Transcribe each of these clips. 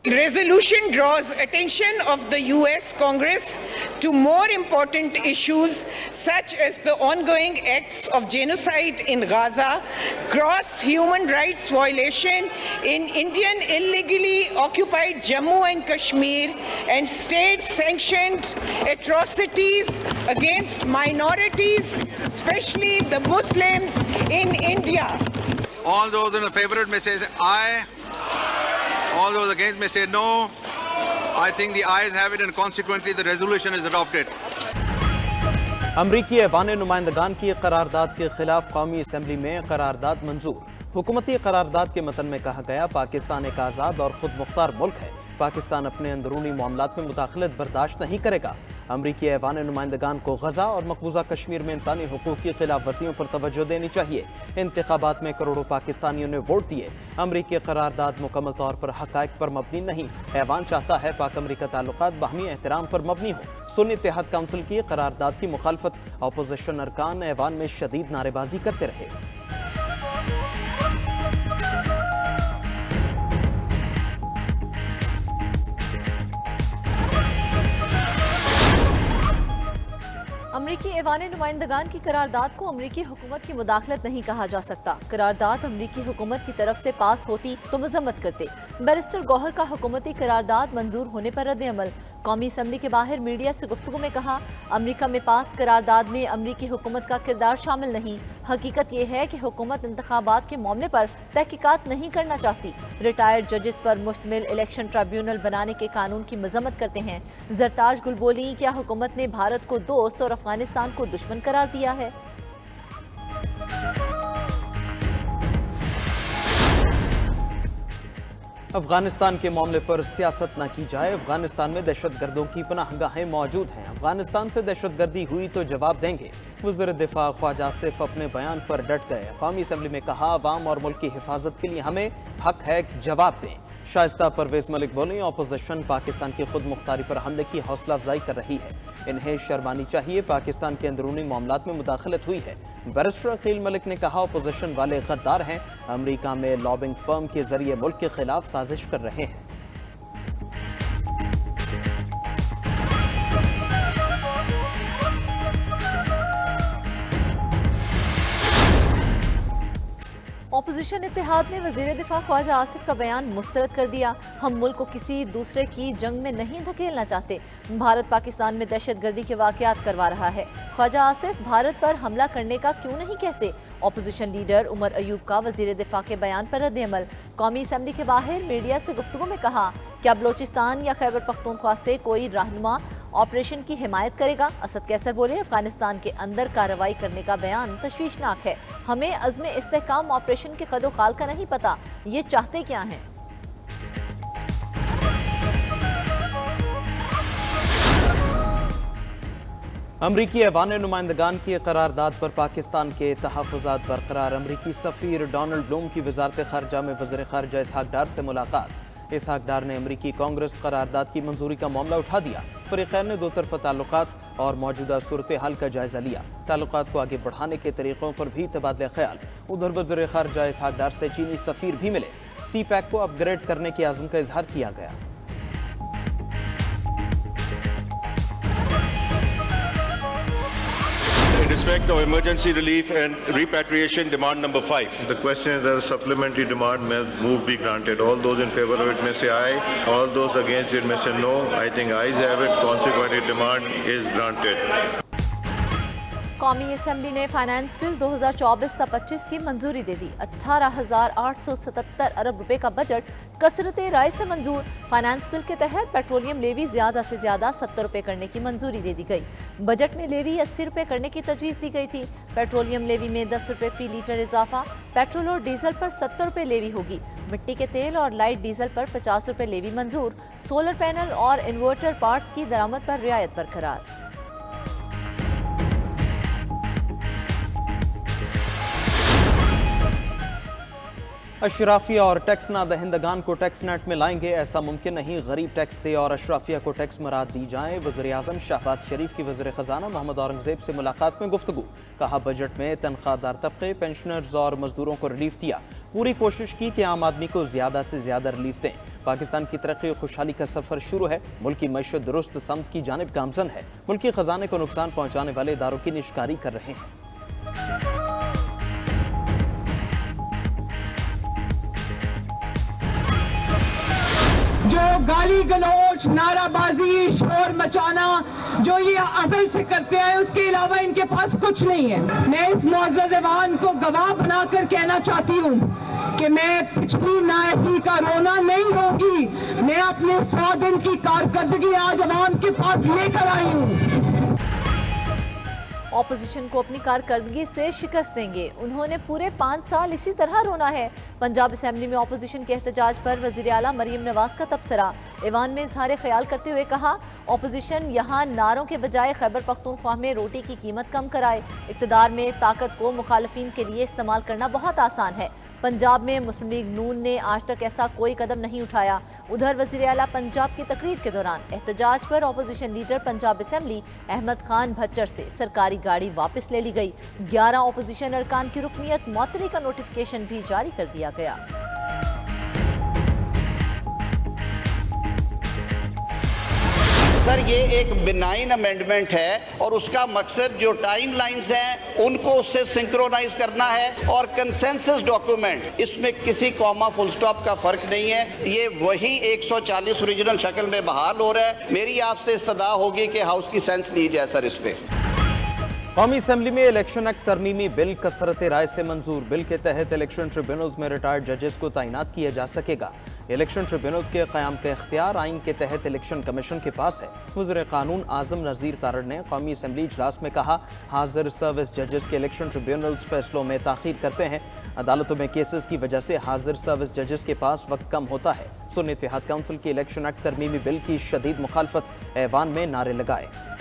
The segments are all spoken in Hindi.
Resolution draws attention of the US Congress to more important issues such as the ongoing acts of genocide in Gaza, gross human rights violation in Indian illegally occupied Jammu and Kashmir, and state-sanctioned atrocities against minorities, especially the Muslims in India. All those in favor may say aye. All those against may say no. I think the ayes have it and consequently the resolution is adopted. अमरीकी ऐवान नुमाइंदगान की करारदाद के खिलाफ कौमी असम्बली में करारदाद मंजूर। हुकूमती करारदाद के मतन में कहा गया, पाकिस्तान एक आज़ाद और खुद मुख्तार मुल्क है। पाकिस्तान अपने अंदरूनी मामलात में मुदाखलत बर्दाश्त नहीं करेगा। अमरीकी ऐवान नुमाइंदगान को गजा और मकबूजा कश्मीर में इंसानी हुकूक की खिलाफ वर्जियों पर तवज्जो देनी चाहिए। इंतखाबात में करोड़ों पाकिस्तानियों ने वोट दिए। अमरीकी करारदाद मुकम्मल तौर पर हकायक पर मबनी नहीं। ऐवान चाहता है पाक अमरीका ताल्लुकात बाहमी एहतराम पर मबनी हो। सुन्नी इत्तेहाद काउंसिल की करारदाद की मुखालफत अपोजिशन अरकान ऐवान में शदीद नारेबाजी करते रहे। अमरीकी ऐवान नुमाइंदगान की करारदाद को अमरीकी हुकूमत की मुदाखलत नहीं कहा जा सकता। करारदाद अमरीकी हुकूमत की तरफ से पास होती तो मजम्मत करते। बैरिस्टर गौहर का हुकूमती करारदाद मंजूर होने पर रद्द अमल। कौमी असम्बली के बाहर मीडिया से गुफ्तगू में कहा, अमरीका में पास करारदाद में अमरीकी हुकूमत का किरदार शामिल नहीं। हकीकत यह है कि हुकूमत इंतखाबात के मामले पर तहकीकात नहीं करना चाहती। रिटायर्ड जजेस पर मुश्तमिल इलेक्शन ट्रिब्यूनल बनाने के कानून की मजम्मत करते हैं। जरताज गुल बोली, क्या हुकूमत ने भारत को दोस्त और अफगानिस्तान को दुश्मन करार दिया है? अफगानिस्तान के मामले पर सियासत न की जाए। अफगानिस्तान में दहशतगर्दों की पनाहगाहें मौजूद हैं। अफगानिस्तान से दहशतगर्दी हुई तो जवाब देंगे। वज़ीर दिफा ख्वाजा आसिफ अपने बयान पर डट गए। कौमी असम्बली में कहा, अवाम और मुल्क की हिफाजत के लिए हमें हक है कि जवाब दें। शाइस्ता परवेज मलिक बोली, अपोजिशन पाकिस्तान की खुद मुख्तारी पर हमले की हौसला अफजाई कर रही है। इन्हें शर्मानी चाहिए। पाकिस्तान के अंदरूनी मामलात में मुदाखलत हुई है। बैरिस्टर अकील मलिक ने कहा, अपोजिशन वाले गद्दार हैं। अमरीका में लॉबिंग फर्म के जरिए मुल्क के खिलाफ साजिश कर रहे हैं। ऑपोजिशन इत्तेहाद ने वज़ीर दिफा ख्वाजा आसिफ का बयान मुस्तरद कर दिया। हम मुल्क को किसी दूसरे की जंग में नहीं धकेलना चाहते। भारत पाकिस्तान में दहशतगर्दी के वाक़यात करवा रहा है। ख्वाजा आसिफ भारत पर हमला करने का क्यों नहीं कहते? ऑपोजिशन लीडर उमर अयूब का वज़ीर दिफा के बयान पर रद्द अमल। कौमी असम्बली के बाहर मीडिया से गुफ्तगू में कहा, क्या बलोचिस्तान या खैबर पख्तूनख्वा से कोई रहनुमा ऑपरेशन की हिमायत करेगा? असद कैसर बोले, अफगानिस्तान के अंदर कार्रवाई करने का बयान तशवीशनाक है। हमें अज़्म इस्तेहकाम ऑपरेशन के कदो खाल का नहीं पता, ये चाहते क्या हैं? अमरीकी ऐवान नुमाइंदगान की करारदाद पर पाकिस्तान के तहफ़्फ़ुज़ात बरकरार। अमरीकी सफ़ीर डोनाल्ड ब्लूम की वज़ारत ख़ारजा में वज़ीर ख़ारजा इसहाक डार से मुलाकात। इसहाक डार ने अमरीकी कांग्रेस करारदाद की मंजूरी का मामला उठा दिया। फ़रीक़ैन ने दो तरफ़ा ताल्लुकात और मौजूदा सूरत हाल का जायज़ा लिया। ताल्लुकात को आगे बढ़ाने के तरीक़ों पर भी तबादला ख्याल। उधर वज़ीर ख़ारजा इसहाक डार से चीनी सफ़ीर भी मिले। सी पैक को अपग्रेड करने के आज़म का इजहार किया गया। In respect of emergency relief and repatriation, demand number 5. The question is that a supplementary demand may move be granted. All those in favor of it may say aye. All those against it may say no. I think ayes have it. Consequently, demand is granted. कौमी असम्बली ने फाइनेंस बिल 2024-25 की मंजूरी दे दी। 18,877 अरब रुपए का बजट कसरत राय से मंजूर। फाइनेंस बिल के तहत पेट्रोलियम लेवी ज्यादा से ज्यादा 70 रुपए करने की मंजूरी दे दी गई। बजट में लेवी 80 रुपए करने की तजवीज़ दी गई थी। पेट्रोलियम लेवी में 10 रुपए फी लीटर इजाफा। पेट्रोल और डीजल पर 70 रुपए लेवी होगी। मिट्टी के तेल और लाइट डीजल पर 50 रुपए लेवी मंजूर। सोलर पैनल और इन्वर्टर पार्ट्स की दरामद पर रियायत बरकरार। अशराफिया और टैक्स ना दहिंदगान को टैक्स नेट में लाएंगे, ऐसा मुमकिन नहीं। गरीब टैक्स दे और अशराफिया को टैक्स मराद दी जाए। वज़ीर आज़म शहबाज शरीफ की वज़ीर ख़जाना मोहम्मद औरंगज़ेब से मुलाकात में गुफ्तगू। कहा, बजट में तनख्वाहदार तबके, पेंशनर्स और मजदूरों को रिलीफ दिया। पूरी कोशिश की कि आम आदमी को ज़्यादा से ज़्यादा रिलीफ दें। पाकिस्तान की तरक्की और खुशहाली का सफर शुरू है। मुल्क की मईशत दुरुस्त समत की जानिब गामजन है। मुल्की खजाने को नुकसान पहुंचाने वाले इदारों की निष्कारी कर रहे हैं। जो गाली गलौज, नाराबाजी, शोर मचाना जो ये असल से करते हैं, उसके अलावा इनके पास कुछ नहीं है। मैं इस मुअज़्ज़ज़ ऐवान को गवाह बनाकर कहना चाहती हूँ कि मैं पिछली नाअहली का रोना नहीं रोगी। मैं अपने 100 दिन की कारकर्दगी आज अवाम के पास लेकर आई हूँ। ऑपोजिशन को अपनी कारकर्दगी से शिकस्त देंगे। उन्होंने पूरे 5 साल इसी तरह रोना है। पंजाब असेंबली में ऑपोजिशन के एहतजाज पर वज़ीर आला मरीम नवाज का तबसरा। ऐवान में इजहार ख्याल करते हुए कहा, ऑपोजिशन यहाँ नारों के बजाय खैबर पख्तूनख्वा में रोटी की कीमत कम कराए। इक़्तिदार में ताकत को मुखालफिन के लिए इस्तेमाल करना बहुत आसान है। पंजाब में मुस्लिम लीग नून ने आज तक ऐसा कोई कदम नहीं उठाया। उधर वज़ीर आला पंजाब की तकरीर के दौरान एहतजाज पर opposition leader Punjab assembly Ahmad Khan Bhachar से सरकारी गाड़ी वापस ले ली गई। 11 ऑपोजिशन अरकान की रुकनीत मुअत्तली का नोटिफिकेशन भी जारी कर दिया गया। सर, ये एक बिनाइन अमेंडमेंट है और उसका मकसद जो टाइम लाइन्स हैं उनको उससे सिंक्रोनाइज करना है और कंसेंसस डॉक्यूमेंट, इसमें किसी कॉमा फुल स्टॉप का फर्क नहीं है। ये वही 140 ओरिजिनल शक्ल में बहाल हो रहा है। मेरी आपसे इस्तदा होगी कि हाउस की सेंस ली जाए सर इस पर। कौमी असेंबली में इलेक्शन एक्ट तरमीमी बिल कसरत राय से मंजूर। बिल के तहत इलेक्शन ट्रिब्यूनल्स में रिटायर्ड जजेस को तैनात किया जा सकेगा। इलेक्शन ट्रिब्यूनल्स के क़याम का इख्तियार आइन के तहत इलेक्शन कमीशन के पास है। वज़ीर कानून आज़म नज़ीर तारड़ ने कौमी असेंबली इजलास में कहा, हाजिर सर्विस जजेस के इलेक्शन ट्रिब्यूनल्स फैसलों में ताख़ीर करते हैं। अदालतों में केसेस की वजह से हाजिर सर्विस जजेस के पास वक्त कम होता है। सुन्नी इत्तेहाद काउंसिल के इलेक्शन एक्ट तरमीमी बिल की शदीद मुखालफत, ऐवान में नारे लगाए।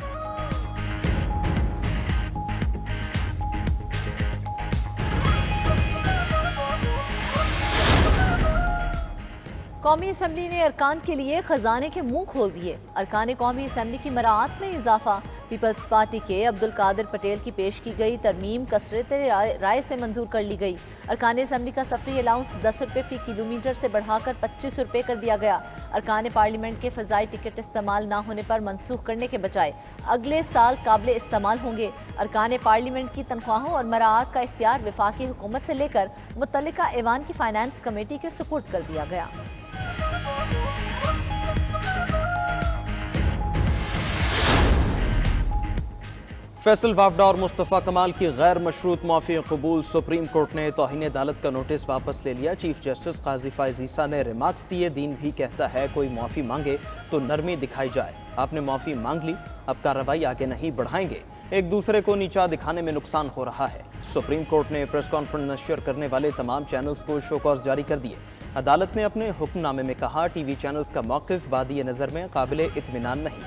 कौमी असेंबली ने अरकान के लिए खजाने के मुंह खोल दिए। अरकान कौमी असेंबली की मराआत में इजाफा। पीपल्स पार्टी के अब्दुल कादिर पटेल की पेश की गई तरमीम कसरत राय से मंजूर कर ली गई। अरकान असेंबली का सफरी अलाउंस 10 रुपये फ़ी किलोमीटर से बढ़ाकर 25 रुपये कर दिया गया। अरकान पार्लियामेंट के फ़ज़ाई टिकट इस्तेमाल न होने पर मनसूख करने के बजाय अगले साल काबिल इस्तेमाल होंगे। अरकान पार्लियामेंट की तनख्वाहों और मराआत का इख्तियार वफाकी हुकूमत से लेकर मुतल्लिका ऐवान की फाइनेंस कमेटी के सुपुर्द कर दिया गया। फैसल वावडा और मुस्तफ़ा कमाल की गैर मशरूत माफ़ी कबूल। सुप्रीम कोर्ट ने तौहीन अदालत का नोटिस वापस ले लिया। चीफ जस्टिस काजी फ़ाइज़ ईसा ने रिमार्क्स दिए, दीन भी कहता है कोई माफ़ी मांगे तो नरमी दिखाई जाए। आपने माफ़ी मांग ली, अब कार्रवाई आगे नहीं बढ़ाएंगे। एक दूसरे को नीचा दिखाने में नुकसान हो रहा है। सुप्रीम कोर्ट ने प्रेस कॉन्फ्रेंस नशर करने वाले तमाम चैनल्स को शोकॉज जारी कर दिए। अदालत ने अपने हुक्मनामे में कहा, टीवी चैनल्स का मौक़िफ़ बादी नज़र में काबिल इत्मीनान नहीं।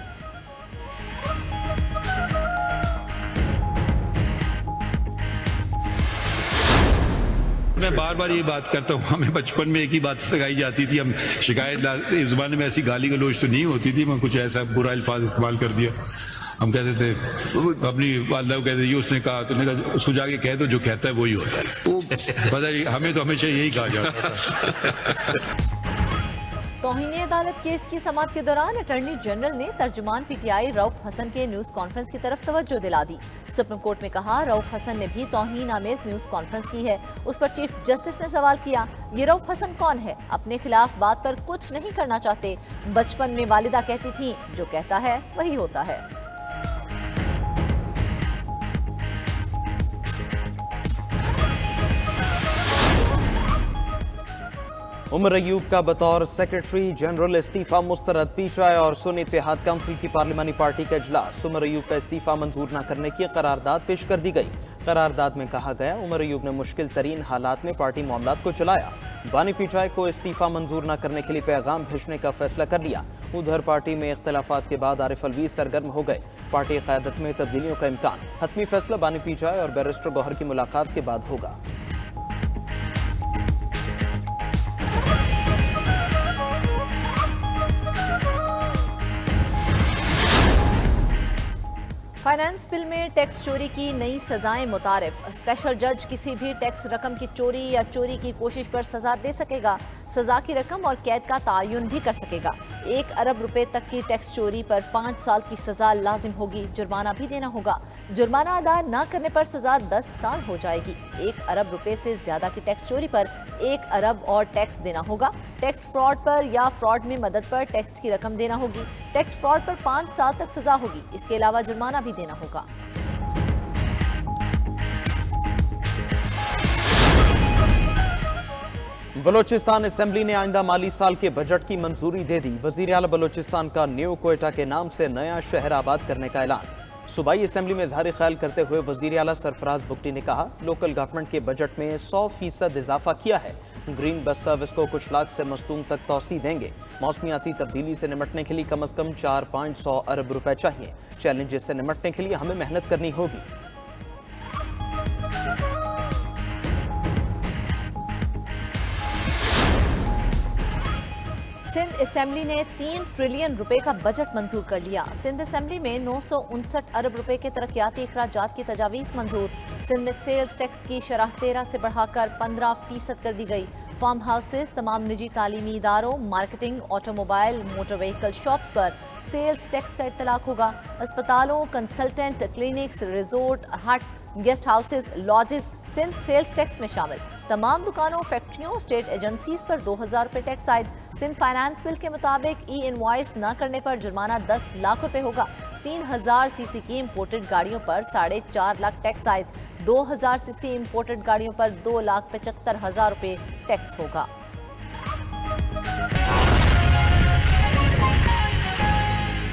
मैं बार बार ये बात करता हूँ, हमें बचपन में एक ही बात सिखाई जाती थी, हम शिकायत इस ज़माने में ऐसी गाली गलौज तो नहीं होती थी, मैं कुछ ऐसा बुरा अल्फाज इस्तेमाल कर दिया। हम कहते थे, अपनी वालदा को कहते थे, उसने कहा, तुमने कहा उसको जाके कह दो, जो कहता है वही होता है। पता नहीं, हमें तो हमेशा यही कहा जाता था। तौहीन अदालत केस की समाअत के दौरान अटॉर्नी जनरल ने तर्जुमान पीटीआई रऊफ हसन के न्यूज़ कॉन्फ्रेंस की तरफ तवज्जो दिला दी। सुप्रीम कोर्ट में कहा, रऊफ हसन ने भी तौहीन आमेज न्यूज़ कॉन्फ्रेंस की है। उस पर चीफ जस्टिस ने सवाल किया, ये रऊफ हसन कौन है? अपने खिलाफ बात पर कुछ नहीं करना चाहते। बचपन में वालिदा कहती थी, जो कहता है वही होता है। उमर अयूब का बतौर सेक्रेटरी जनरल इस्तीफा मुस्तरद। पीटीआई और सुन्नी इत्तेहाद काउंसिल की पार्लिमानी पार्टी का इजलास। उमर अयूब का इस्तीफा मंजूर न करने की करारदाद पेश कर दी गई। करारदाद में कहा गया, उमर अयूब ने मुश्किल तरीन हालात में पार्टी मामलात को चलाया। बानी पीटीआई को इस्तीफा मंजूर न करने के लिए पैगाम भेजने का फैसला कर लिया। उधर पार्टी में इख्तलाफात के बाद आरिफ अलवी सरगर्म हो गए। पार्टी क़यादत में तब्दीलियों का इम्कान। हतमी फैसला बानी पीटीआई और बैरिस्टर गौहर की मुलाकात के बाद होगा। फाइनेंस फाइनेंस बिल में टैक्स चोरी की नई सजाएं मुतारिफ। स्पेशल जज किसी भी टैक्स रकम की चोरी या चोरी की कोशिश पर सजा दे सकेगा। सजा की रकम और कैद का तयन भी कर सकेगा। 1 अरब रुपए तक की टैक्स चोरी पर 5 साल की सजा लाजिम होगी। जुर्माना भी देना होगा। जुर्माना अदा न करने पर सजा 10 साल हो जाएगी। 1 अरब रुपए से ज्यादा की टैक्स चोरी पर 1 अरब और टैक्स देना होगा। टैक्स फ्रॉड पर या फ्रॉड में मदद पर टैक्स की रकम देना होगी। टैक्स फ्रॉड पर 5 साल तक सजा होगी। इसके अलावा जुर्माना भी देना होगा। बलोचिस्तान असेंबली ने आइंदा माली साल के बजट की मंजूरी दे दी। वजीर आला बलोचिस्तान का न्यू कोयटा के नाम से नया शहर आबाद करने का ऐलान। सूबाई असेंबली में इजहार ख्याल करते हुए वजीर आला सरफराज बुगटी ने कहा, लोकल गवर्नमेंट के बजट में 100% इजाफा किया है। ग्रीन बस सर्विस को कुछ लाख से मस्तूम तक तोसी देंगे। मौसमियाती तब्दीली से निपटने के लिए कम अज कम 4-500 अरब रुपए चाहिए। चैलेंजेस से निपटने के लिए हमें मेहनत करनी होगी। सिंध असेंबली ने 3 ट्रिलियन रुपए का बजट मंजूर कर लिया। सिंध असेंबली में 959 अरब रुपए के तरक्याती अखराजात की तजावीज़ मंजूर। सिंध में सेल्स टैक्स की शरह 13 से बढ़ाकर 15% कर दी गई। फार्म हाउसेस, तमाम निजी तालीमी इदारों, marketing, automobile, motor vehicle shops पर सेल्स टैक्स का इत्तलाक होगा। अस्पतालों, consultant clinics, resort, hut, guest houses, lodges Sindh sales tax में शामिल। तमाम दुकानों, फैक्ट्रियों, स्टेट एजेंसीज पर 2000 रुपए टैक्स आयद। सिंध फाइनेंस बिल के मुताबिक ई इनवॉइस न करने पर जुर्माना 10 लाख रुपए होगा। 3000 सीसी की इंपोर्टेड गाड़ियों पर 4.5 लाख टैक्स आयद। 2000 सीसी इंपोर्टेड गाड़ियों पर 2,75,000 रुपए टैक्स होगा।